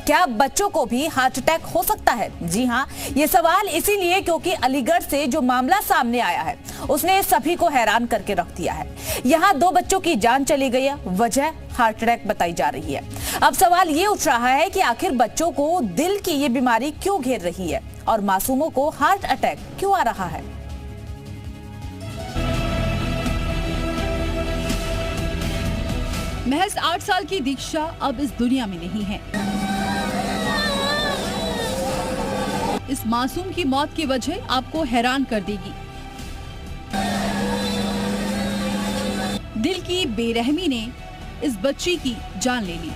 क्या बच्चों को भी हार्ट अटैक हो सकता है? जी हाँ, ये सवाल इसीलिए क्योंकि अलीगढ़ से जो मामला सामने आया है उसने सभी को हैरान करके रख दिया है। यहाँ 2 बच्चों की जान चली गई है, वजह हार्ट अटैक बताई जा रही है। अब सवाल ये उठ रहा है कि आखिर बच्चों को दिल की ये बीमारी क्यों घेर रही है और मासूमों को हार्ट अटैक क्यों आ रहा है? महज 8 साल की दीक्षा अब इस दुनिया में नहीं है। इस मासूम की मौत की वजह आपको हैरान कर देगी। दिल की बेरहमी ने इस बच्ची की जान ले ली।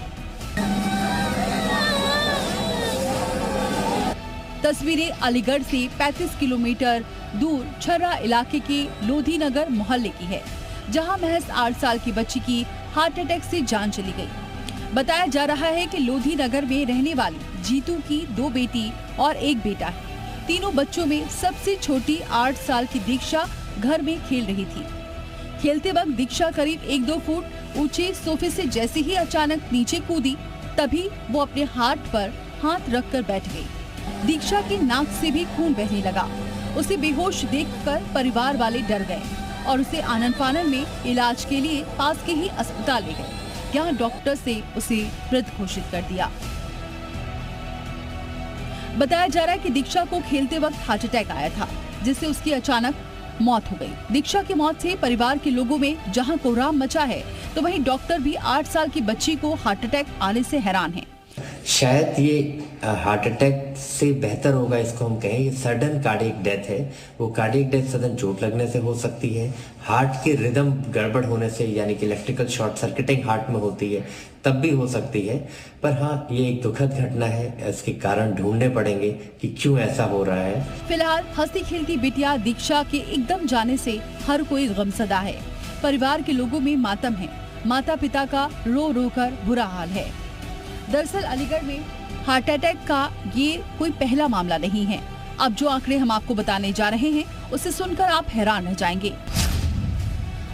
तस्वीरें अलीगढ़ से 35 किलोमीटर दूर छर्रा इलाके के लोधी नगर मोहल्ले की है, जहां महज 8 साल की बच्ची की हार्ट अटैक से जान चली गई। बताया जा रहा है कि लोधी नगर में रहने वाली जीतू की 2 बेटी और 1 बेटा है। तीनों बच्चों में सबसे छोटी 8 साल की दीक्षा घर में खेल रही थी। खेलते वक्त दीक्षा करीब 1-2 फुट ऊंचे सोफे से जैसे ही अचानक नीचे कूदी, तभी वो अपने हाथ पर हाथ रखकर बैठ गई। दीक्षा की नाक से भी खून बहने लगा। उसे बेहोश देखकर परिवार वाले डर गए और उसे आनन फानन में इलाज के लिए पास के ही अस्पताल ले गए। यहाँ डॉक्टर से उसे मृत घोषित कर दिया। बताया जा रहा है कि दीक्षा को खेलते वक्त हार्ट अटैक आया था, जिससे उसकी अचानक मौत हो गई। दीक्षा की मौत से परिवार के लोगों में जहां कोहराम मचा है, तो वहीं डॉक्टर भी 8 साल की बच्ची को हार्ट अटैक आने से हैरान हैं। शायद ये हार्ट अटैक से बेहतर होगा इसको हम कहें, ये सडन कार्डियक डेथ है। वो कार्डियक डेथ सडन चोट लगने से हो सकती है, हार्ट की रिदम गड़बड़ होने से, यानी कि इलेक्ट्रिकल शॉर्ट सर्किटिंग हार्ट में होती है तब भी हो सकती है। पर हाँ, ये एक दुखद घटना है, इसके कारण ढूंढने पड़ेंगे कि क्यों ऐसा हो रहा है। फिलहाल हंसती खेलती बिटिया दीक्षा के एकदम जाने से हर कोई गमसदा है। परिवार के लोगों में मातम है। माता पिता का रो रो कर बुरा हाल है। दरअसल अलीगढ़ में हार्ट अटैक का ये कोई पहला मामला नहीं है। अब जो आंकड़े हम आपको बताने जा रहे हैं, उसे सुनकर आप हैरान रह जाएंगे।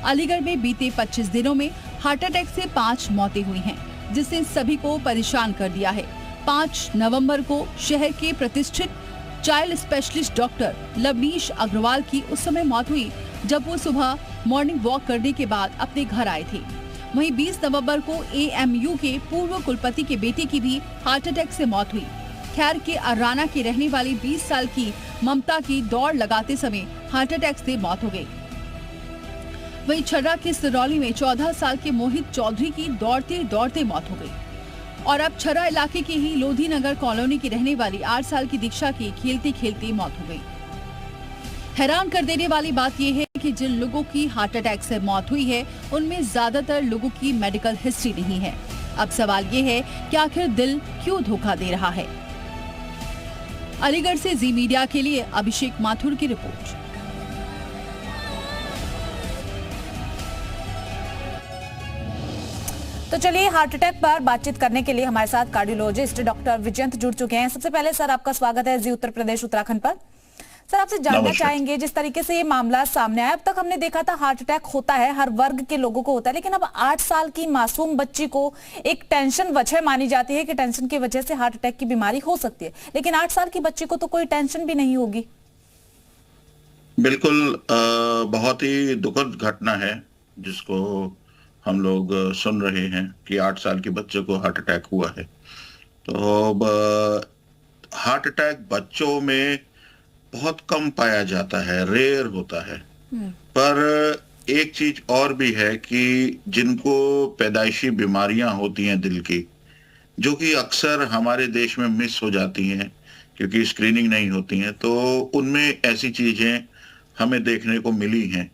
अलीगढ़ में बीते 25 दिनों में हार्ट अटैक से 5 मौतें हुई हैं, जिसने सभी को परेशान कर दिया है। 5 नवंबर को शहर के प्रतिष्ठित child specialist doctor Lavneesh Agarwal की उस समय मौत हुई जब वो सुबह मॉर्निंग वॉक करने के बाद अपने घर आए थे। वहीं 20 नवंबर को AMU के पूर्व कुलपति के बेटे की भी हार्ट अटैक से मौत हुई। खैर के अर्राना की रहने वाली 20 साल की ममता की दौड़ लगाते समय हार्ट अटैक से मौत हो गई। वहीं छर्रा के सिरौली में 14 साल के मोहित चौधरी की दौड़ते दौड़ते मौत हो गई। और अब छर्रा इलाके की ही लोधी नगर कॉलोनी की रहने वाली 8 साल की दीक्षा की खेलते खेलते मौत हो गई। हैरान कर देने वाली बात यह है कि जिन लोगों की हार्ट अटैक से मौत हुई है, उनमें ज्यादातर लोगों की मेडिकल हिस्ट्री नहीं है। अब सवाल ये है कि आखिर दिल क्यों धोखा दे रहा है। अलीगढ़ से जी मीडिया के लिए अभिषेक माथुर की रिपोर्ट। तो चलिए, हार्ट अटैक पर बातचीत करने के लिए हमारे साथ कार्डियोलॉजिस्ट डॉक्टर विजयंत जुड़ चुके हैं। सबसे पहले सर, आपका स्वागत है जी उत्तर प्रदेश उत्तराखंड पर। सर, आपसे जानना चाहेंगे, जिस तरीके से ये मामला सामने आया, अब तक हमने देखा था हार्ट अटैक होता है, हर वर्ग के लोगों को होता है, लेकिन अब 8 साल की मासूम बच्ची को एक टेंशन वजह मानी जाती है कि टेंशन की वजह से हार्ट अटैक की बीमारी हो सकती है, लेकिन 8 साल की बच्ची को तो कोई टेंशन भी नहीं होगी। बिल्कुल, बहुत ही दुखद घटना है जिसको हम लोग सुन रहे हैं कि 8 साल के बच्चे को हार्ट अटैक हुआ है। तो हार्ट अटैक बच्चों में बहुत कम पाया जाता है, रेयर होता है। पर एक चीज और भी है कि जिनको पैदाइशी बीमारियां होती हैं दिल की, जो कि अक्सर हमारे देश में मिस हो जाती हैं क्योंकि स्क्रीनिंग नहीं होती हैं, तो उनमें ऐसी चीजें हमें देखने को मिली हैं।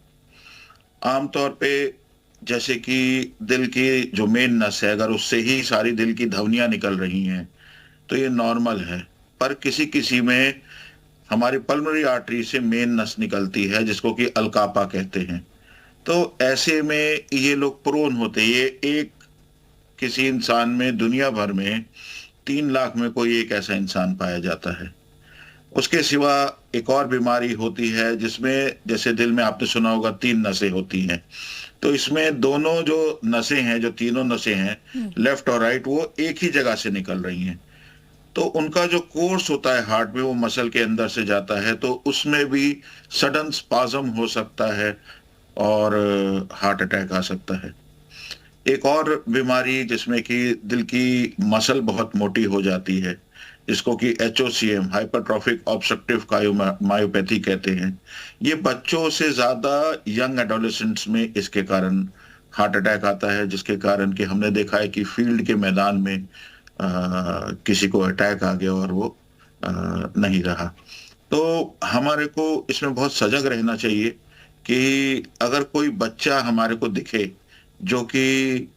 आमतौर पे जैसे कि दिल की जो मेन नस है, अगर उससे ही सारी दिल की धमनियां निकल रही हैं तो ये नॉर्मल है। पर किसी किसी में हमारी पल्मोनरी आर्टरी से मेन नस निकलती है, जिसको कि अल्कापा कहते हैं। तो ऐसे में ये लोग प्रोन होते हैं। ये एक किसी इंसान में, दुनिया भर में 3 लाख में कोई एक ऐसा इंसान पाया जाता है। उसके सिवा एक और बीमारी होती है जिसमें, जैसे दिल में आपने सुना होगा 3 नसें होती हैं, तो इसमें दोनों जो नसें हैं, जो तीनों नसें हैं, लेफ्ट और राइट, वो एक ही जगह से निकल रही हैं। तो उनका जो कोर्स होता है हार्ट में वो मसल के अंदर से जाता है, तो उसमें भी सडन स्पाज्म हो सकता है और हार्ट अटैक आ सकता है। एक और बीमारी जिसमें कि दिल की मसल बहुत मोटी हो जाती है, जिसको कि HOCM हाइपरट्रॉफिक ऑब्स्ट्रक्टिव कार्डियोमायोपैथी कहते हैं। ये बच्चों से ज्यादा यंग एडोलेसेंट्स में इसके कारण हार्ट अटैक आता है, जिसके कारण कि हमने देखा है कि फील्ड के मैदान में किसी को अटैक आ गया और वो नहीं रहा। तो हमारे को इसमें बहुत सजग रहना चाहिए कि अगर कोई बच्चा हमारे को दिखे जो कि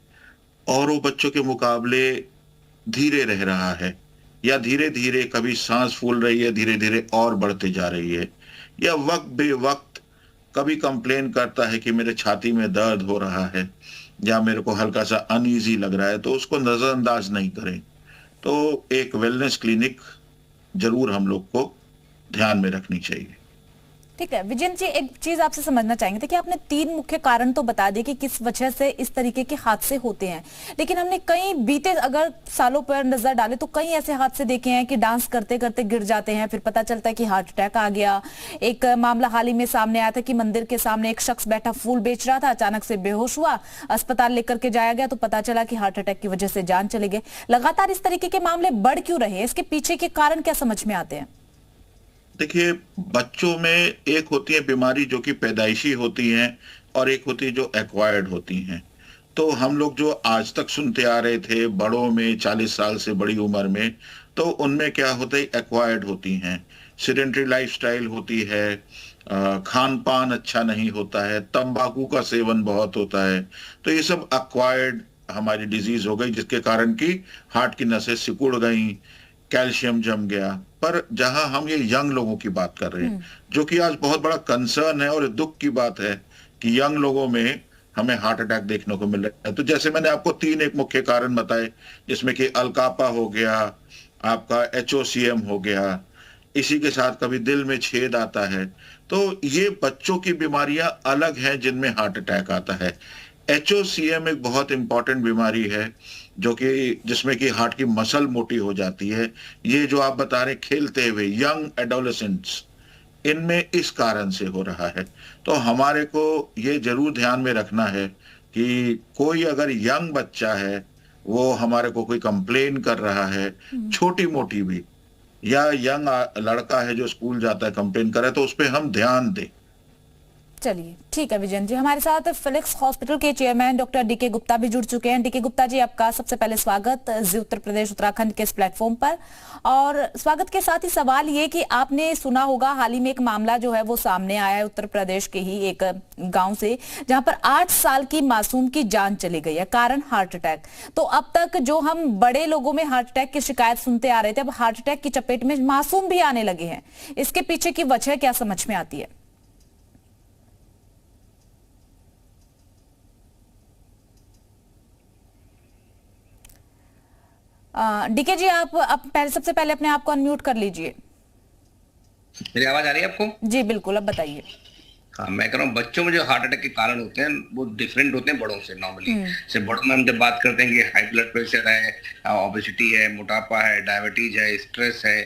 औरों बच्चों के मुकाबले धीरे रह रहा है, या धीरे धीरे कभी सांस फूल रही है, धीरे धीरे और बढ़ते जा रही है, या वक्त बे वक्त कभी कंप्लेन करता है कि मेरे छाती में दर्द हो रहा है या मेरे को हल्का सा अनईजी लग रहा है, तो उसको नजरअंदाज नहीं करें। तो एक वेलनेस क्लिनिक जरूर हम लोग को ध्यान में रखनी चाहिए। ठीक है विजयन जी, एक चीज आपसे समझना चाहेंगे थे कि आपने 3 मुख्य कारण तो बता दिए कि किस वजह से इस तरीके के हादसे होते हैं, लेकिन हमने कई बीते अगर सालों पर नजर डाले तो कई ऐसे हादसे देखे हैं कि डांस करते करते गिर जाते हैं, फिर पता चलता है कि हार्ट अटैक आ गया। एक मामला हाल ही में सामने आया था कि मंदिर के सामने एक शख्स बैठा फूल बेच रहा था, अचानक से बेहोश हुआ, अस्पताल लेकर के जाया गया तो पता चला कि हार्ट अटैक की वजह से जान चले गए। लगातार इस तरीके के मामले बढ़ क्यों रहे हैं? इसके पीछे के कारण क्या समझ में आते हैं? देखिए, बच्चों में एक होती है बीमारी जो कि पैदाइशी होती हैं और एक होती है जो एक्वायर्ड होती हैं। तो हम लोग जो आज तक सुनते आ रहे थे बड़ों में 40 साल से बड़ी उम्र में, तो उनमें क्या होता है, एक्वायर्ड होती हैं। सिडेंटरी लाइफस्टाइल होती है, खान पान अच्छा नहीं होता है, तंबाकू का सेवन बहुत होता है, तो ये सब एक्वायर्ड हमारी डिजीज हो गई, जिसके कारण कि हार्ट की नसें सिकुड़ गई, कैल्शियम जम गया। पर जहां हम ये यंग लोगों की बात कर रहे हैं, जो कि आज बहुत बड़ा कंसर्न है और दुख की बात है कि यंग लोगों में हमें हार्ट अटैक देखने को मिल रहा है। तो जैसे मैंने आपको 3 एक मुख्य कारण बताए, जिसमें कि अल्कापा हो गया, आपका HOCM हो गया, इसी के साथ कभी दिल में छेद आता है। तो ये बच्चों की बीमारियां अलग हैं जिनमें हार्ट अटैक आता है। HOCM एक बहुत इंपॉर्टेंट बीमारी है जो कि जिसमें कि हार्ट की मसल मोटी हो जाती है। ये जो आप बता रहे खेलते हुए यंग एडोलेसेंट्स, इनमें इस कारण से हो रहा है। तो हमारे को ये जरूर ध्यान में रखना है कि कोई अगर यंग बच्चा है, वो हमारे को कोई कंप्लेन कर रहा है, छोटी मोटी भी, या यंग लड़का है जो स्कूल जाता है कंप्लेन कर रहा है, तो उस पर हम ध्यान दें। चलिए ठीक है विजयन जी, हमारे साथ फिलिक्स हॉस्पिटल के चेयरमैन डॉक्टर DK गुप्ता भी जुड़ चुके हैं। DK गुप्ता जी, आपका सबसे पहले स्वागत जी उत्तर प्रदेश उत्तराखंड के इस प्लेटफॉर्म पर। और स्वागत के साथ ही सवाल ये कि आपने सुना होगा हाल ही में एक मामला जो है वो सामने आया है उत्तर प्रदेश के ही एक गांव से, जहां पर 8 साल की मासूम की जान चली गई है, कारण हार्ट अटैक। तो अब तक जो हम बड़े लोगों में हार्ट अटैक की शिकायत सुनते आ रहे थे, अब हार्ट अटैक की चपेट में मासूम भी आने लगे हैं। इसके पीछे की वजह क्या समझ में आती है? DK जी, आप सबसे पहले अपने आप को अनम्यूट कर लीजिए। मेरी आवाज आ रही है आपको? जी बिल्कुल, अब बताइए। हाँ, मैं कह रहा हूँ बच्चों में जो हार्ट अटैक के कारण होते हैं वो डिफरेंट होते हैं बड़ों से नॉर्मली। जैसे बड़ों में हम जब बात करते हैं कि हाई ब्लड प्रेशर है, ओबेसिटी है, मोटापा है, डायबिटीज है, स्ट्रेस है,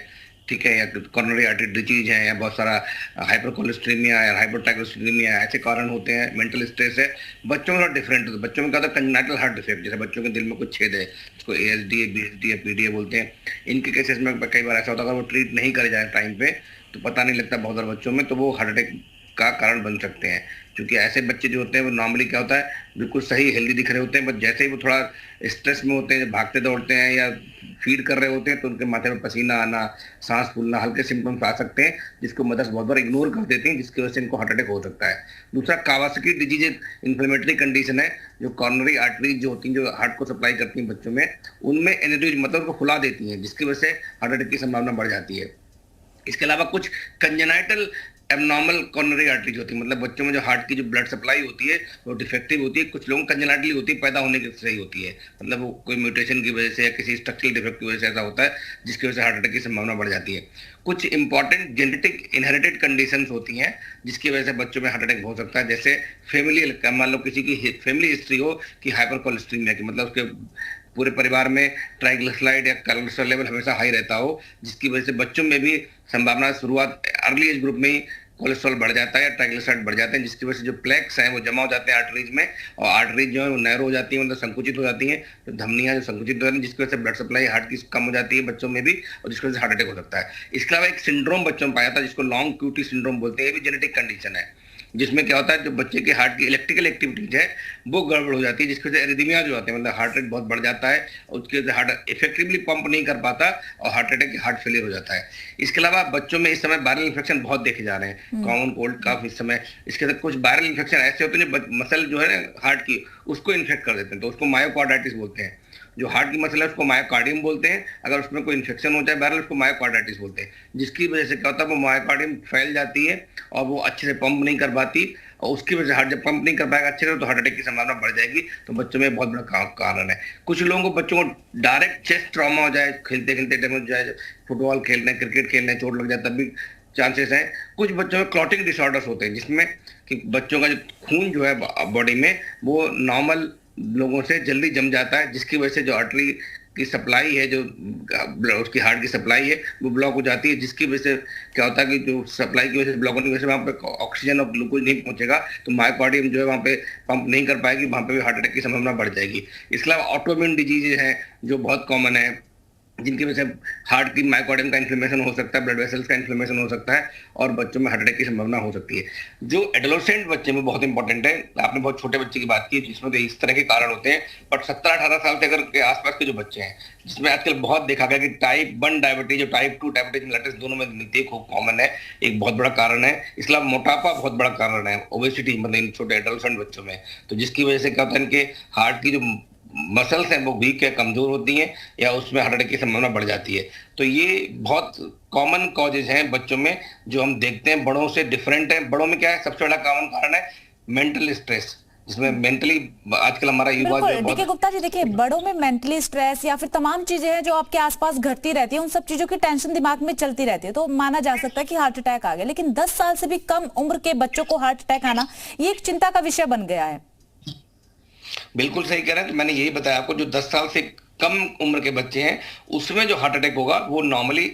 ठीक है, या कॉरोनरी आर्टरी डिजीज है, या बहुत सारा हाइपर कोलेस्ट्रीमिया या हाइपोटाइरोसिडेमिया, ऐसे कारण होते हैं। मेंटल स्ट्रेस है। बच्चों में डिफरेंट होता है। बच्चों में क्या होता है, कंजेनिटल हार्ट डिफेक्ट, जैसे बच्चों के दिल में कुछ छेद है, इसको ASD है, BSD है, PDA बोलते हैं। इनके केसेस में कई बार ऐसा होता है, अगर वो ट्रीट नहीं करे जाए टाइम पे तो पता नहीं लगता बहुत सारे बच्चों में, तो वो हार्ट अटैक का कारण बन सकते हैं। क्योंकि ऐसे बच्चे जो होते हैं वो नॉर्मली क्या होता है, बिल्कुल सही हेल्दी दिख रहे होते हैं, बट जैसे ही वो थोड़ा स्ट्रेस में होते हैं, जब भागते दौड़ते हैं या फीड कर रहे होते हैं, तो उनके माथे में पसीना आना, सांस फूलना, हल्के सिम्टम्स आ सकते हैं, जिसको मदर्स बहुत बार इग्नोर कर देती हैं, जिसकी वजह से इनको हार्ट अटैक हो सकता है। दूसरा, कावासाकी डिजीज एक इन्फ्लेमेटरी कंडीशन है, जो कॉर्नरी आर्टरीज जो होती हैं, जो हार्ट को सप्लाई करती हैं बच्चों में, उनमें एनेरिज्म मतलब उनको फुला देती हैं, जिसकी वजह से हार्ट अटैक की संभावना बढ़ जाती है। इसके अलावा कुछ कंजेनाइटल एबनॉर्मल कॉर्नरी आर्टरीज होती है, मतलब बच्चों में जो हार्ट की जो ब्लड सप्लाई होती है वो डिफेक्टिव होती है। कुछ लोगों कंजेनाइटली होती है, पैदा होने की सही होती है, मतलब वो कोई म्यूटेशन की वजह से या किसी स्ट्रक्चरल डिफेक्ट की वजह से ऐसा होता है, जिसकी वजह से हार्ट अटैक की संभावना बढ़ जाती है। कुछ इंपॉर्टेंट जेनेटिक इनहेरिटेड कंडीशंस होती हैं, जिसकी वजह से बच्चों में हार्ट अटैक हो सकता है। जैसे फैमिली, मान लो किसी की फैमिली हिस्ट्री हो कि हाइपर कोलेस्ट्रीमिया की, मतलब उसके पूरे परिवार में ट्राइग्लिसराइड या कोलेस्ट्रॉल लेवल हमेशा हाई रहता हो, जिसकी वजह से बच्चों में भी संभावना शुरुआत अर्ली एज ग्रुप में ही कोलेस्ट्रॉल बढ़ जाता है या ट्राइग्लिसराइड बढ़ जाते हैं, जिसकी वजह से जो प्लेक्स हैं वो जमा हो जाते हैं आर्टरीज में, और आर्टरीज जो है वो नैरो हो जाती है, मतलब संकुचित हो जाती हैं, तो धमनियां जो संकुचित हो जाती हैं, जिसकी वजह से ब्लड सप्लाई हार्ट की कम हो जाती है बच्चों में भी, और जिसकी वजह से हार्ट अटैक हो सकता है। इसके अलावा एक सिंड्रोम बच्चों में पाया था जिसको लॉन्ग क्यूटी सिंड्रोम बोलते हैं, ये भी जेनेटिक कंडीशन है, जिसमें क्या होता है जो बच्चे के हार्ट की इलेक्ट्रिकल एक्टिविटीज है वो गड़बड़ हो जाती है, जिसकी वजह से एरिथमिया जो आते हैं, मतलब हार्ट रेट बहुत बढ़ जाता है, और उसके वजह से हार्ट इफेक्टिवली पंप नहीं कर पाता और हार्ट अटैक हार्ट फेलियर हो जाता है। इसके अलावा बच्चों में इस समय वायरल इन्फेक्शन बहुत देखे जा रहे हैं, कॉमन कोल्ड कफ इस समय, इसके साथ कुछ वायरल इन्फेक्शन ऐसे होते हैं जो मसल जो है ना हार्ट की उसको इन्फेक्ट कर देते हैं, तो उसको मायोकार्डाइटिस बोलते हैं। जो हार्ट की मसल है उसको मायोकार्डियम बोलते हैं, अगर उसमें कोई इन्फेक्शन हो जाए वायरल उसको मायोकार्डाइटिस बोलते हैं, जिसकी वजह से क्या होता है वो मायोकार्डियम फैल जाती है और वो अच्छे से पंप नहीं कर पाती, और उसकी वजह से हार्ट जब पंप नहीं कर पाएगा अच्छे से तो हार्ट अटैक की संभावना बढ़ जाएगी। तो बच्चों में बहुत बड़ा कारण है। कुछ लोगों को बच्चों को डायरेक्ट चेस्ट ट्रॉमा हो जाए, खेलते खेलते डैमेज हो जाए, फुटबॉल खेल रहे हैं, क्रिकेट खेल रहे हैं, चोट लग जाए तब भी चांसेस हैं। कुछ बच्चों में क्लॉटिंग डिसऑर्डर्स होते हैं, जिसमें कि बच्चों का जो खून जो है बॉडी में वो नॉर्मल लोगों से जल्दी जम जाता है, जिसकी वजह से जो आर्टरी की सप्लाई है, जो उसकी हार्ट की सप्लाई है वो ब्लॉक हो जाती है, जिसकी वजह से क्या होता है कि जो सप्लाई की वजह से ब्लॉक होने की वजह से वहाँ पे ऑक्सीजन और ग्लूकोज नहीं पहुंचेगा, तो मायोकार्डियम जो है वहाँ पे पंप नहीं कर पाएगी, वहाँ पे भी हार्ट अटैक की संभावना बढ़ जाएगी। इसके अलावा ऑटोइम्यून डिजीज हैं जो बहुत कॉमन है, जिनकी वजह से हार्ट की मायोकार्डियम का इन्फ्लेमेशन हो सकता है, ब्लड वेसल्स का इन्फ्लेमेशन हो सकता है, और बच्चों में हार्ट अटैक की संभावना हो सकती है। जो एडोलेसेंट बच्चे में बहुत इंपॉर्टेंट है, आपने बहुत छोटे बच्चे की बात की जिसमें तो इस तरह के कारण होते हैं, बट 17-18 साल से अगर के आसपास के जो बच्चे हैं, जिसमें आजकल बहुत देखा गया कि टाइप 1 डायबिटीज और टाइप 2 डायबिटीज मेलिटस दोनों में मिलती है, खूब कॉमन है, एक बहुत बड़ा कारण है। इसके अलावा मोटापा बहुत बड़ा कारण है, ओबेसिटी, मतलब इन छोटे एडोलेसेंट बच्चों में, तो जिसकी वजह से क्या होता है इनके हार्ट की जो मसल्स हैं वो वीक है, कमजोर होती हैं, या उसमें हार्ट अटैक की संभावना बढ़ जाती है। तो ये बहुत कॉमन कॉजेज हैं बच्चों में जो हम देखते हैं, बड़ों से डिफरेंट है। बड़ों में क्या है, सबसे बड़ा कॉमन कारण है मेंटल स्ट्रेस, जिसमें मेंटली आजकल हमारा युवा जो देखिए गुप्ता जी, देखिए बड़ों में मेंटली स्ट्रेस या फिर तमाम चीजें हैं जो आपके आसपास घटती रहती है, उन सब चीजों की टेंशन दिमाग में चलती रहती है, तो माना जा सकता है कि हार्ट अटैक आ गया। लेकिन 10 साल से भी कम उम्र के बच्चों को हार्ट अटैक आना ये एक चिंता का विषय बन गया है। बिल्कुल सही कह रहे हैं। तो मैंने यही बताया आपको, जो 10 साल से कम उम्र के बच्चे हैं उसमें जो हार्ट अटैक होगा वो नॉर्मली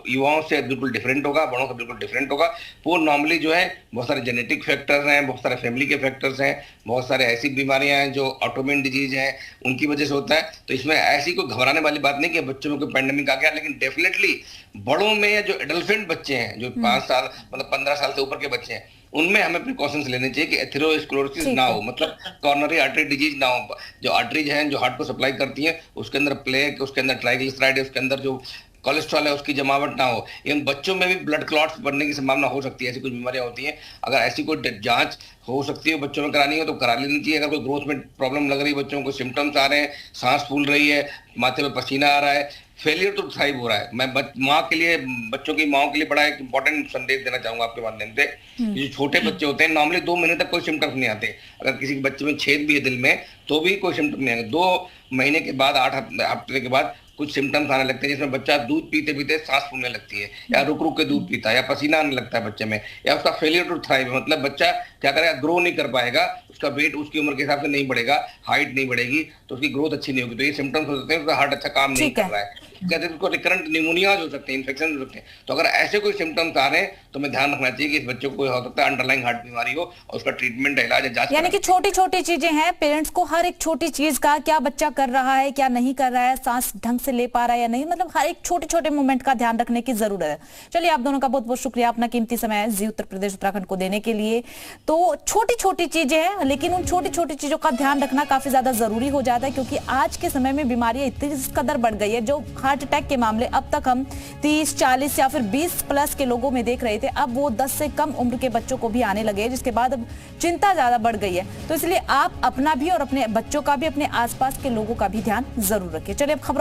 युवाओं से बिल्कुल डिफरेंट होगा, बड़ों से बिल्कुल डिफरेंट होगा। वो नॉर्मली जो है बहुत सारे जेनेटिक फैक्टर्स हैं, बहुत सारे फैमिली के फैक्टर्स हैं, बहुत सारे ऐसी बीमारियां हैं जो ऑटोइम्यून डिजीज हैं उनकी वजह से होता है। तो इसमें ऐसी कोई घबराने वाली बात नहीं कि बच्चों में कोई पैंडेमिक आ गया, लेकिन डेफिनेटली बड़ों में जो एडोलेसेंट बच्चे हैं, जो 5 साल मतलब 15 साल से ऊपर के बच्चे हैं, उनमें हमें प्रिकॉशंस लेने चाहिए कि एथेरोस्क्लेरोसिस ना हो, मतलब कॉर्नरी आर्टरी डिजीज ना हो। जो आर्टरीज हैं जो हार्ट को सप्लाई करती हैं उसके अंदर प्लेक, उसके अंदर ट्राइग्लिसराइड, उसके अंदर जो कोलेस्ट्रॉल है उसकी जमावट ना हो। इन बच्चों में भी ब्लड क्लॉट्स बनने की संभावना हो सकती है, ऐसी कुछ बीमारियां होती हैं। अगर ऐसी कोई जांच हो सकती है बच्चों में करानी हो तो करा लेनी चाहिए। अगर कोई ग्रोथ में प्रॉब्लम लग रही है, बच्चों को सिम्टम्स आ रहे हैं, सांस फूल रही है, माथे में पसीना आ रहा है, फेलियर टू थ्राइव हो रहा है, मैं माँ के लिए, बच्चों की माओ के लिए बड़ा एक इंपॉर्टेंट संदेश देना चाहूंगा आपके माध्यम से। जो छोटे बच्चे होते हैं नॉर्मली 2 महीने तक कोई सिम्टम्स नहीं आते। अगर किसी बच्चे में छेद भी है दिल में तो भी कोई सिम्टम नहीं आएगा। 2 महीने के बाद 8 हफ्ते के बाद कुछ सिम्टम्स आने लगते हैं, जिसमें बच्चा दूध पीते पीते सांस फूलने लगती है, या रुक रुक के दूध पीता है, या पसीना आने लगता है बच्चे में, या उसका फेलियर टू थ्राइव, मतलब बच्चा क्या करेगा, ग्रो नहीं कर पाएगा, उसका वेट उसकी उम्र के हिसाब से नहीं बढ़ेगा, हाइट नहीं बढ़ेगी, तो उसकी ग्रोथ अच्छी नहीं होगी। तो ये सिम्टम्स हो सकते हैं, उसका हार्ट अच्छा काम नहीं कर रहा है, कहते हैं उसको रिकरेंट निमोनिया हो सकते हैं, इन्फेक्शन हो सकते हैं। तो अगर ऐसे कोई सिम्टम्स आ रहे हैं तो हमें ध्यान रखना चाहिए कि इस बच्चे को हो सकता है अंडरलाइंग हार्ट बीमारी हो, और उसका ट्रीटमेंट इलाज जांच, यानी कि छोटी छोटी चीजें हैं, पेरेंट्स को हर एक छोटी चीज का, क्या बच्चा कर रहा है क्या नहीं कर रहा है, सांस ढंग से ले पा रहा है या नहीं, मतलब हर एक छोटे छोटे मोमेंट का ध्यान रखने की जरूरत है। चलिए, आप दोनों का बहुत बहुत शुक्रिया अपना कीमती समय जी उत्तर प्रदेश उत्तराखंड को देने के लिए। तो छोटी छोटी चीजें हैं, लेकिन उन छोटी छोटी चीजों का ध्यान रखना काफी ज्यादा जरूरी हो जाता है, क्योंकि आज के समय में बीमारियां इतनी कदर बढ़ गई है। जो हार्ट अटैक के मामले अब तक हम 30, 40 या फिर 20 प्लस के लोगों में देख रहे थे, अब वो 10 से कम उम्र के बच्चों को भी आने लगे, जिसके बाद अब चिंता ज्यादा बढ़ गई है। तो इसलिए आप अपना भी और अपने बच्चों का भी, अपने आसपास के लोगों का भी ध्यान जरूर रखिए। चलिए अब खबरों